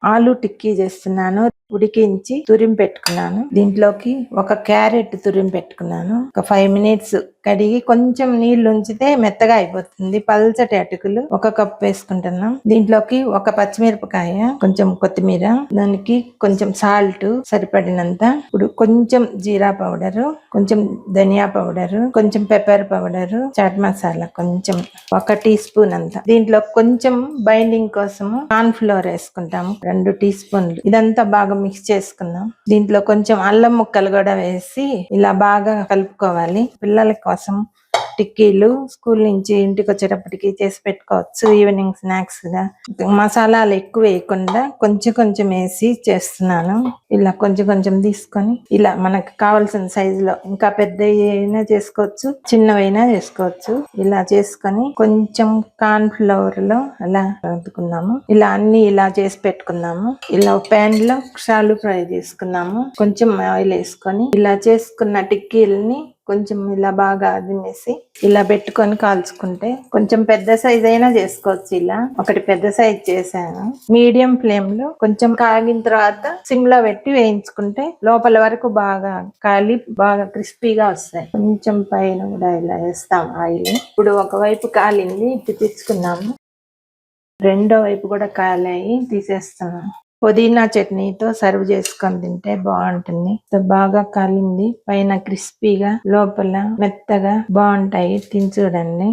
ఆలు టిక్కీ చేస్తున్నాను. ఉడికించి తురిమి పెట్టుకున్నాను. దీంట్లోకి ఒక క్యారెట్ తురిమి పెట్టుకున్నాను. ఒక 5 మినిట్స్ కడిగి కొంచెం నీళ్లు ఉంచితే మెత్తగా అయిపోతుంది. పల్చటి అటుకులు 1 కప్ వేసుకుంటున్నాం. దీంట్లోకి ఒక పచ్చిమిరపకాయ, కొంచెం కొత్తిమీర, దానికి కొంచెం సాల్ట్ సరిపడినంత. ఇప్పుడు కొంచెం జీరా పౌడర్, కొంచెం ధనియా పౌడర్, కొంచెం పెప్పర్ పౌడర్, చాట్ మసాలా కొంచెం 1 టీ స్పూన్ అంత. దీంట్లో కొంచెం బైండింగ్ కోసము కార్న్ ఫ్లోర్ వేసుకుంటాము 2 టీ స్పూన్లు. ఇదంతా బాగా మిక్స్ చేసుకుందాం. దీంట్లో కొంచెం అల్లం ముక్కలు కూడా వేసి ఇలా బాగా కలుపుకోవాలి. పిల్లల కోసం టిక్కీలు స్కూల్ నుంచి ఇంటికి వచ్చేటప్పటికి చేసి పెట్టుకోవచ్చు. ఈవినింగ్ స్నాక్స్ గా. మసాలాలు ఎక్కువ వేయకుండా కొంచెం కొంచెం వేసి చేస్తున్నాను. ఇలా కొంచెం కొంచెం తీసుకొని ఇలా మనకు కావాల్సిన సైజులో, ఇంకా పెద్ద అయినా చేసుకోవచ్చు, చిన్నవైనా చేసుకోవచ్చు. ఇలా చేసుకొని కొంచెం కార్న్ ఫ్లవర్ లో అలా కలుపుకున్నాము. ఇలా అన్ని ఇలా చేసి పెట్టుకున్నాము. ఇలా ప్యాన్ లో షాలు ఫ్రై చేసుకున్నాము. కొంచెం ఆయిల్ వేసుకొని ఇలా చేసుకున్న టిక్కీలని కొంచెం ఇలా బాగా అదిమేసి ఇలా పెట్టుకొని కాల్చుకుంటే, కొంచెం పెద్ద సైజ్ అయినా చేసుకోవచ్చు. ఇలా ఒకటి పెద్ద సైజ్ చేశాను. మీడియం ఫ్లేమ్ లో కొంచెం కాగిన తర్వాత సిమ్ లో పెట్టి వేయించుకుంటే లోపల వరకు బాగా కాలి బాగా క్రిస్పీగా వస్తాయి. కొంచెం పైన కూడా ఇలా వేస్తాం ఆయిల్. ఇప్పుడు ఒకవైపు కాలింది, ఇటు తెచ్చుకున్నాము. రెండో వైపు కూడా కాలాయి, తీసేస్తున్నాం. పుదీనా చట్నీతో సర్వ్ చేసుకొని తింటే బాగుంటుంది. బాగా కాలింది, పైన క్రిస్పీగా లోపల మెత్తగా బాగుంటాయి. తిని చూడండి.